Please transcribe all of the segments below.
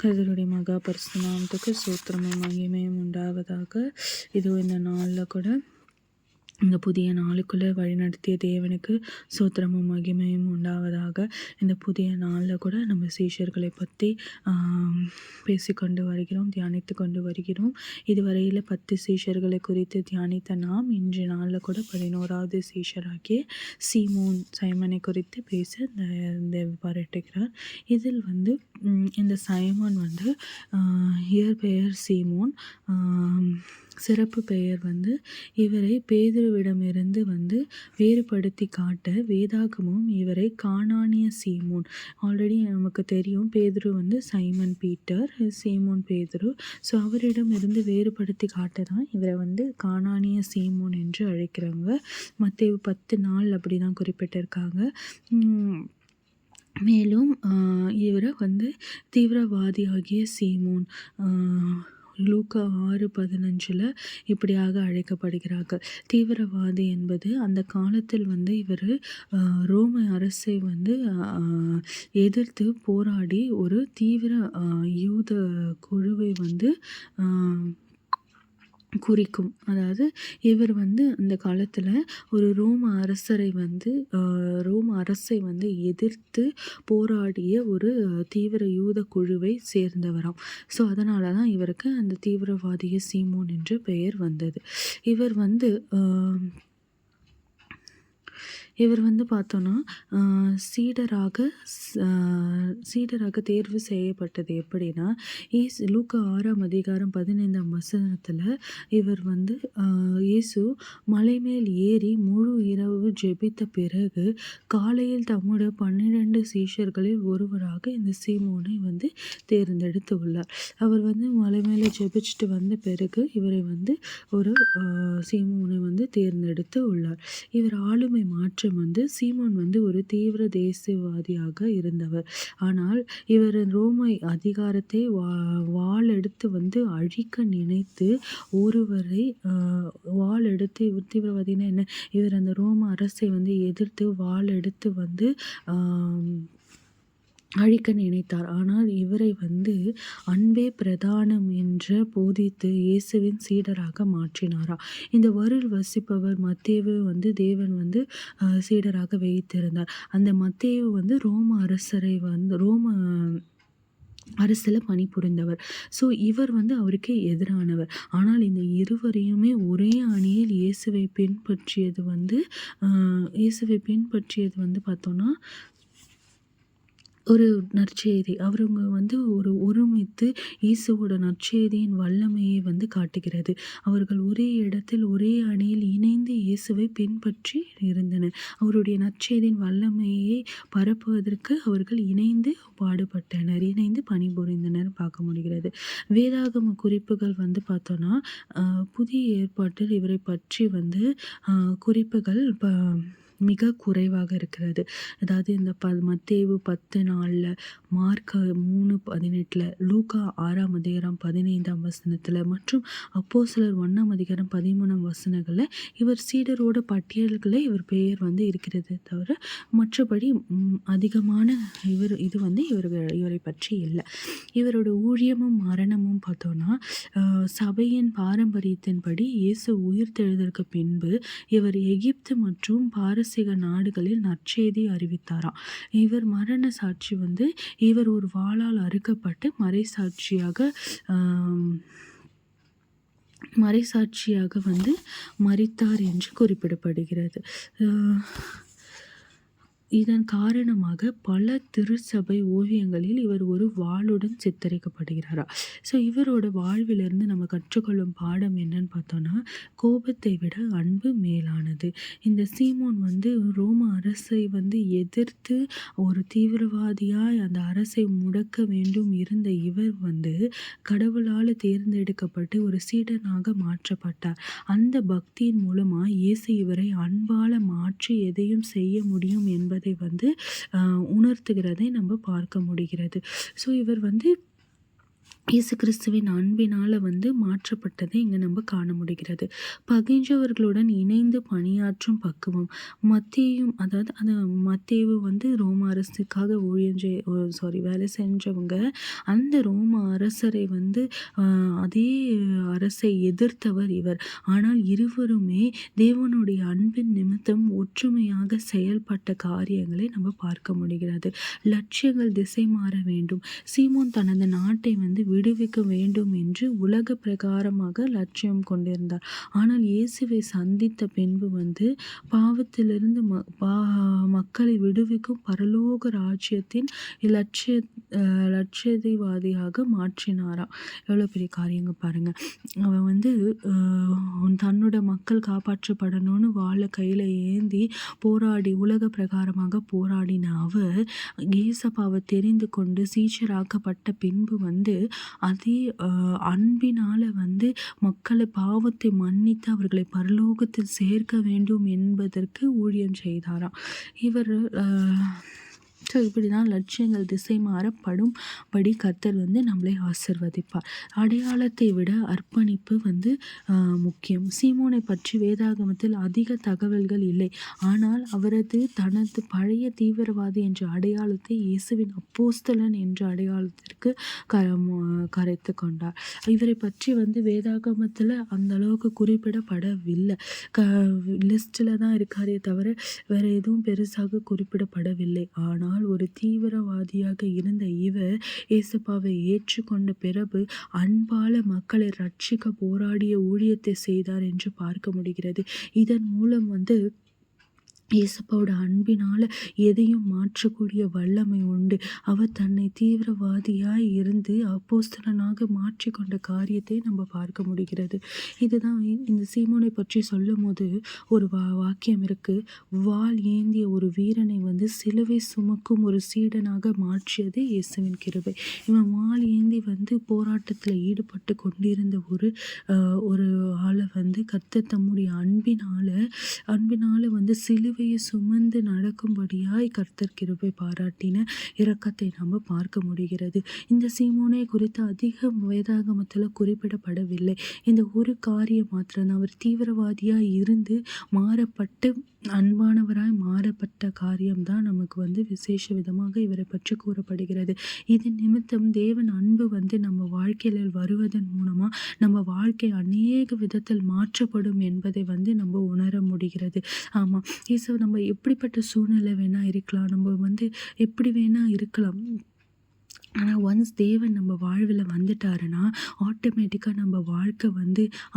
கர்த்தருடைய மகா பரிசுத்த நாமத்துக்கு ஸ்தோத்திரமும் மகிமையும் உண்டாவதாக. இதோ இந்த நாளில் கூட இந்த புதிய நாளுக்குள்ளே வழிநடத்திய தேவனுக்கு ஸ்தோத்திரமும் மகிமையும் உண்டாவதாக. இந்த புதிய நாளில் கூட நம்ம சீஷர்களை பற்றி பேசிக்கொண்டு வருகிறோம், தியானித்து கொண்டு வருகிறோம். இதுவரையில் 10 சீஷர்களை குறித்து தியானித்த நாம் இன்று நாளில் கூட 11வது சீஷராகிய சைமனை குறித்து பேச பாராட்டுகிறார். இதில் இந்த சைமன் இயற்பெயர் சீமோன், சிறப்பு பெயர் இவரை பேதுருவிடமிருந்து வேறுபடுத்தி காட்ட வேதாகமும் இவரை கானானிய சீமோன். ஆல்ரெடி நமக்கு தெரியும், பேதுரு சைமன் பீட்டர், சீமோன் பேதுரு. ஸோ அவரிடமிருந்து வேறுபடுத்தி காட்ட தான் இவரை கானானிய சீமோன் என்று அழைக்கிறாங்க. மத்தேயு 10:4 அப்படி தான் குறிப்பிட்டிருக்காங்க. மேலும் இவரை தீவிரவாதியாகிய சீமோன் லூக்கா 6:15 இப்படியாக அழைக்கப்படுகிறார்கள். தீவிரவாதி என்பது அந்த காலத்தில் இவர் ரோம அரசை எதிர்த்து போராடி ஒரு தீவிர யூத குழுவை குறிக்கும். அதாவது இவர் அந்த காலத்தில் ஒரு ரோம அரசை எதிர்த்து போராடிய ஒரு தீவிர யூத குழுவை சேர்ந்தவராம். ஸோ அதனால தான் இவருக்கு அந்த தீவிரவாதிய சீமோன் என்று பெயர் வந்தது. இவர் பார்த்தோன்னா சீடராக தேர்வு செய்யப்பட்டது எப்படின்னா, லூக்கா 6:15 இவர் இயேசு மலை மேல் ஏறி முழு இரவு ஜெபித்த பிறகு காலையில் தம்முடைய 12 சீஷர்களில் ஒருவராக இந்த சீமோனை தேர்ந்தெடுத்து உள்ளார். அவர் மலை மேலே ஜெபிச்சுட்டு வந்த பிறகு இவரை ஒரு சீமோனை தேர்ந்தெடுத்து உள்ளார். இவர் ஆளுமை மாற்றம் சீமோன் ஒரு தீவிர தேசியவாதியாக இருந்தவர். ஆனால் இவர் ரோமை அதிகாரத்தை வாள் எடுத்து அழிக்க நினைத்து ஒருவரை வாள் எடுத்து, தீவிரவாதினா என்ன, இவர் அந்த ரோம அரசை எதிர்த்து வாள் எடுத்து அழிக்க நினைத்தார். ஆனால் இவரை அன்பே பிரதானம் என்று போதித்து இயேசுவின் சீடராக மாற்றினாரா. இந்த வருள் வசிப்பவர் மத்தேயு தேவன் சீடராக வைத்திருந்தார். அந்த மத்தேயு ரோம அரசில் பணிபுரிந்தவர். ஸோ இவர் அவருக்கு எதிரானவர். ஆனால் இந்த இருவரையுமே ஒரே அணியில் இயேசுவை பின்பற்றியது பார்த்தோன்னா ஒரு நற்செய்தி. அவருங்க ஒரு ஒருமித்து இயேசுவோட நற்செய்தியின் வல்லமையை காட்டுகிறது. அவர்கள் ஒரே இடத்தில் ஒரே அணியில் இணைந்து இயேசுவை பின்பற்றி இருந்தனர். அவருடைய நற்செய்தியின் வல்லமையை பரப்புவதற்கு அவர்கள் இணைந்து பாடுபட்டனர், இணைந்து பணிபுரிந்தனர் பார்க்க முடிகிறது. வேதாகம குறிப்புகள் பார்த்தோன்னா புதிய ஏற்பாட்டில் இவரை பற்றி குறிப்புகள் மிக குறைவாக இருக்கிறது. அதாவது இந்த மத்தேயு 10:4, மார்க் 3:18, லூக்கா 6:15 மற்றும் அப்போஸ்தலர் 1:13 இவர் சீடரோட பட்டியல்களை இவர் பெயர் இருக்கிறது தவிர மற்றபடி அதிகமான இவரை பற்றி இல்லை. இவரோட ஊழியமும் மரணமும் பார்த்தோன்னா சபையின் பாரம்பரியத்தின்படி இயேசு உயிர்த்தெழுதலுக்கு பின்பு இவர் எகிப்து மற்றும் பாரசீக நாடுகளில் நற்செய்தி அறிவித்தாராம். இவர் மரண சாட்சி இவர் ஒரு வாளால் அறுக்கப்பட்டு மறைசாட்சியாக மரித்தார் என்று குறிப்பிடப்படுகிறது. இதன் காரணமாக பல திருச்சபை ஓவியங்களில் இவர் ஒரு வாளுடன் சித்தரிக்கப்படுகிறாரா. ஸோ இவரோட வாழ்விலிருந்து நம்ம கற்றுக்கொள்ளும் பாடம் என்னன்னு பார்த்தோன்னா, கோபத்தை விட அன்பு மேலானது. இந்த சீமோன் ரோம அரசை எதிர்த்து ஒரு தீவிரவாதியாய் அந்த அரசை முடக்க வேண்டும் இருந்த இவர் கடவுளால் தேர்ந்தெடுக்கப்பட்டு ஒரு சீடனாக மாற்றப்பட்டார். அந்த பக்தியின் மூலமாக இயேசு இவரை அன்பால மாற்றி எதையும் செய்ய முடியும் என்பதை உணர்த்துகிறதை நம்ம பார்க்க முடிகிறது. ஸோ இவர் இயேசு கிறிஸ்துவின் அன்பினால் மாற்றப்பட்டதை இங்கே நம்ம காண முடிகிறது. பகைஞ்சவர்களுடன் இணைந்து பணியாற்றும் பக்குவம். மத்தேயும், அதாவது அந்த மத்தேயு ரோம அரசுக்காக வேலை செஞ்சவங்க. அந்த ரோம அரசரை அதே அரசை எதிர்த்தவர் இவர். ஆனால் இருவருமே தேவனுடைய அன்பின் நிமித்தம் ஒற்றுமையாக செயல்பட்ட காரியங்களை நம்ம பார்க்க முடிகிறது. லட்சியங்கள் திசை மாற வேண்டும். சீமோன் தனது நாட்டை விடுவிக்க வேண்டும் என்று உலக பிரகாரமாக லட்சியம் கொண்டிருந்தார். ஆனால் இயேசுவை சந்தித்த பின்பு பாவத்திலிருந்து மக்களை விடுவிக்கும் பரலோக ராஜ்யத்தின் லட்சியவாதியாக மாற்றினாராம். எவ்வளோ பெரிய காரியங்க பாருங்க. அவன் தன்னோட மக்கள் காப்பாற்றப்படணும்னு வாழை கையில் ஏந்தி போராடி உலக பிரகாரமாக போராடின அவர் ஏசப்பாவை தெரிந்து கொண்டு சீஷராக்கப்பட்ட பின்பு அதே அன்பினால் மக்களை பாவத்தை மன்னித்து அவர்களை பரலோகத்தில் சேர்க்க வேண்டும் என்பதற்கு ஊழியம் செய்தாராம் இவர். இப்படி தான் லட்சியங்கள் திசை மாறப்படும்படி கர்த்தர் நம்மளை ஆசிர்வதிப்பார். அடையாளத்தை விட அர்ப்பணிப்பு முக்கியம். சீமோனை பற்றி வேதாகமத்தில் அதிக தகவல்கள் இல்லை. ஆனால் தனது பழைய தீவிரவாதி என்ற அடையாளத்தை இயேசுவின் அப்போஸ்தலன் என்ற அடையாளத்திற்கு கரைத்து கொண்டார். இவரை பற்றி வேதாகமத்தில் அந்த அளவுக்கு குறிப்பிடப்படவில்லை. லிஸ்டில் தான் இருக்காரே தவிர வேறு எதுவும் பெருசாக குறிப்பிடப்படவில்லை. ஆனால் ஒரு தீவிரவாதியாக இருந்த இவர் ஏசப்பாவை ஏற்றுக்கொண்ட பிறகு அன்பால மக்களை ரட்சிக்க போராடிய ஊழியத்தை செய்தார் என்று பார்க்க முடிகிறது. இதன் மூலம் இயேசுப்பாவோட அன்பினால் எதையும் மாற்றக்கூடிய வல்லமை உண்டு. அவர் தன்னை தீவிரவாதியாய் இருந்து அப்போஸ்தலனாக மாற்றிக்கொண்ட காரியத்தை நம்ம பார்க்க முடிகிறது. இதுதான் இந்த சீமோனை பற்றி சொல்லும் போது ஒரு வாக்கியம் இருக்கு. வாள் ஏந்திய ஒரு வீரனை சிலுவை சுமக்கும் ஒரு சீடனாக மாற்றியது இயேசுவின் கிருபை. இவன் வாள் ஏந்தி போராட்டத்தில் ஈடுபட்டு கொண்டிருந்த ஒரு ஆளை கர்த்தர் தம்முடைய அன்பினால சிலுவை சுமந்து நடக்கும்படியாய் கர்த்தர் கிருபை பாராட்டின இரக்கத்தை நம்ம பார்க்க முடிகிறது. இந்த சீமோனை குறித்து அதிக வேதாகமத்தில் குறிப்பிடப்படவில்லை. இந்த ஒரு காரியம் மாத்திரம், அவர் தீவிரவாதியாய் இருந்து மாறப்பட்டு அன்பானவராய் மாறப்பட்ட காரியம்தான் நமக்கு விசேஷ விதமாக இவரை பற்றி கூறப்படுகிறது. இது நிமித்தம் தேவன் அன்பு நம்ம வாழ்க்கையில் வருவதன் மூலமாக நம்ம வாழ்க்கை அநேக விதத்தில் மாற்றப்படும் என்பதை நம்ம உணர முடிகிறது. ஆமாம், நம்ம எப்படிப்பட்ட சூழ்நிலை வேணால் இருக்கலாம், நம்ம எப்படி வேணால் இருக்கலாம். ஆனால் ஒன்ஸ் தேவன் நம்ம வாழ்வில் வந்துட்டாருன்னா ஆட்டோமேட்டிக்காக நம்ம வாழ்க்கை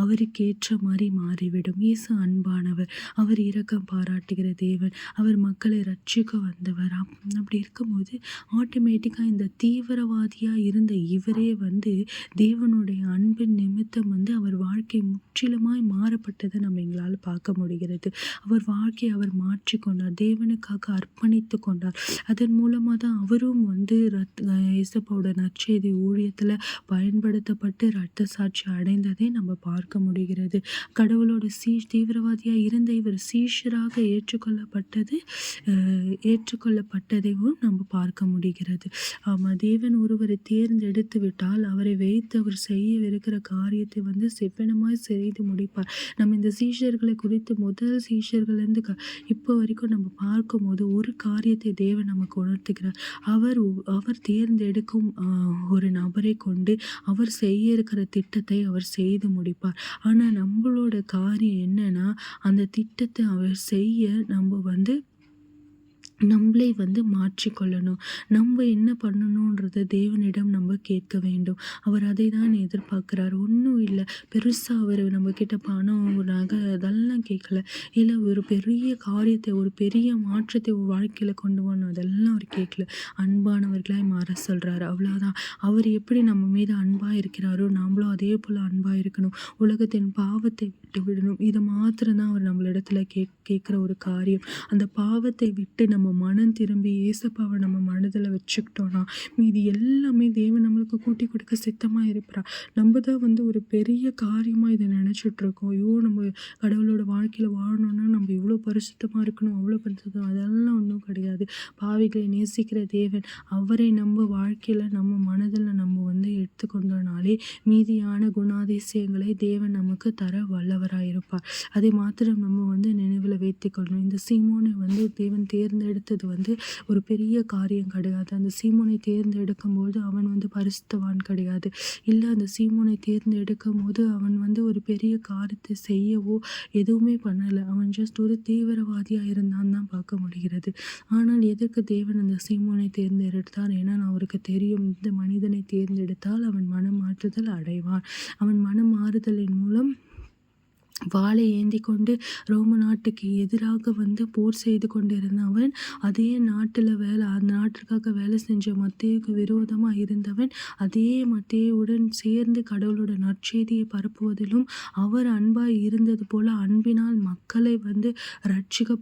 அவருக்கு ஏற்ற மாதிரி மாறிவிடும். இயேசு அன்பானவர், அவர் இரக்கம் பாராட்டுகிற தேவன், அவர் மக்களை ரட்சிக்க வந்தவர். அப்படி இருக்கும்போது ஆட்டோமேட்டிக்காக இந்த தீவிரவாதியாக இருந்த இவரே தேவனுடைய அன்பின் நிமித்தம் அவர் வாழ்க்கை முற்றிலுமாய் மாறப்பட்டதை நம்ம எங்களால் பார்க்க முடிகிறது. அவர் வாழ்க்கையை அவர் மாற்றிக்கொண்டார், தேவனுக்காக அர்ப்பணித்து கொண்டார். அதன் மூலமாக தான் அவரும் இயேசுவோட நற்செய்தி ஊழியத்தில் பயன்படுத்தப்பட்டு இரத்த சாட்சி அடைந்ததை நம்ம பார்க்க முடிகிறது. கடவுளோட தீவிரவாதியாக இருந்த இவர் சீஷராக ஏற்றுக்கொள்ளப்பட்டதையும் நம்ம பார்க்க முடிகிறது. ஆமாம், தேவன் ஒருவரை தேர்ந்தெடுத்து விட்டால் அவரை வைத்து அவர் செய்யவிருக்கிற காரியத்தை செவ்வனமாய் செய்து முடிப்பார். நம்ம இந்த சீஷர்களை குறித்து முதல் சீஷர்கள்லேருந்து இப்போ வரைக்கும் நம்ம பார்க்கும்போது ஒரு காரியத்தை தேவன் நமக்கு உணர்த்துகிறார். அவர் தேர்ந்தெடுக்கும் ஒரு நபரை கொண்டு அவர் செய்ய இருக்கிற திட்டத்தை அவர் செய்து முடிப்பார். ஆனால் நம்மளோட காரியம் என்னன்னா, அந்த திட்டத்தை அவர் செய்ய நம்ம நம்மளே மாற்றிக்கொள்ளணும். நம்ம என்ன பண்ணணுன்றதை தேவனிடம் நம்ம கேட்க வேண்டும். அவர் அதை தான் எதிர்பார்க்குறார். ஒன்றும் இல்லை, பெருசாக அவர் நம்மக்கிட்ட பணம், நகை அதெல்லாம் கேட்கல. இல்லை ஒரு பெரிய காரியத்தை, ஒரு பெரிய மாற்றத்தை வாழ்க்கையில் கொண்டு வரணும், அதெல்லாம் அவர் கேட்கல. அன்பானவர்களாய் மாற சொல்கிறார், அவ்வளோதான். அவர் எப்படி நம்ம மீது அன்பாக இருக்கிறாரோ நம்மளும் அதே போல் அன்பாக இருக்கணும். உலகத்தின் பாவத்தை விட்டு விடணும். இதை மாத்திரம்தான் அவர் நம்மளிடத்துல கேட்குற ஒரு காரியம். அந்த பாவத்தை விட்டு நம்ம மனம் திரும்பி ஏசப்பாவை நம்ம மனதில் வச்சுக்கிட்டோன்னா மீதி எல்லாமே தேவன் நம்மளுக்கு கூட்டி கொடுக்க சித்தமாக இருப்பார். நம்ம தான் ஒரு பெரிய காரியமாக இதை நினச்சிட்ருக்கோம். ஐயோ, நம்ம கடவுளோட வாழ்க்கையில் வாழணுன்னா நம்ம இவ்வளோ பரிசுத்தமாக இருக்கணும், அவ்வளோ பரிசுத்தம், அதெல்லாம் ஒன்றும் கிடையாது. பாவிகளை நேசிக்கிற தேவன் அவரை நம்ம வாழ்க்கையில் நம்ம மனதில் நம்ம வைத்து கொண்டோனாலே மீதியான குணாதிசயங்களை தேவன் நமக்கு தர வல்லவராயிருப்பார். அதை மாத்திரம் நம்ம நினைவில் வைத்துக்கொள்ளணும். இந்த சீமோனை தேவன் தேர்ந்தெடுத்தது ஒரு பெரிய காரியம் கிடையாது. அந்த சீமோனை தேர்ந்தெடுக்கும் போது அவன் பரிசுத்தவான் கிடையாது. இல்லை, அந்த சீமோனை தேர்ந்தெடுக்கும் போது அவன் ஒரு பெரிய காரியத்தை செய்யவோ எதுவுமே பண்ணலை. அவன் ஜஸ்ட் ஒரு தீவிரவாதியாக இருந்தான் தான் பார்க்க முடிகிறது. ஆனால் எதற்கு தேவன் அந்த சீமோனை தேர்ந்தெடுத்தார்? ஏன்னா அவருக்கு தெரியும், இந்த மனிதனை தேர்ந்தெடுத்தால் அவன் மனமாற்றுதல் அடைவான். அவன் மனமாறுதலின் மூலம் வாளை ஏந்தி கொண்டு ரோம நாட்டுக்கு எதிராக போர் செய்து கொண்டிருந்த அவன், அதே நாட்டில் அந்த நாட்டிற்காக வேலை செஞ்ச மத்தேயுக்கு விரோதமாக இருந்தவன், அதே மத்தேயுடன் சேர்ந்து கடவுளோட நற்செய்தியை பரப்புவதிலும் அவர் அன்பாய் இருந்தது போல அன்பினால் மக்களை ரட்சிக்க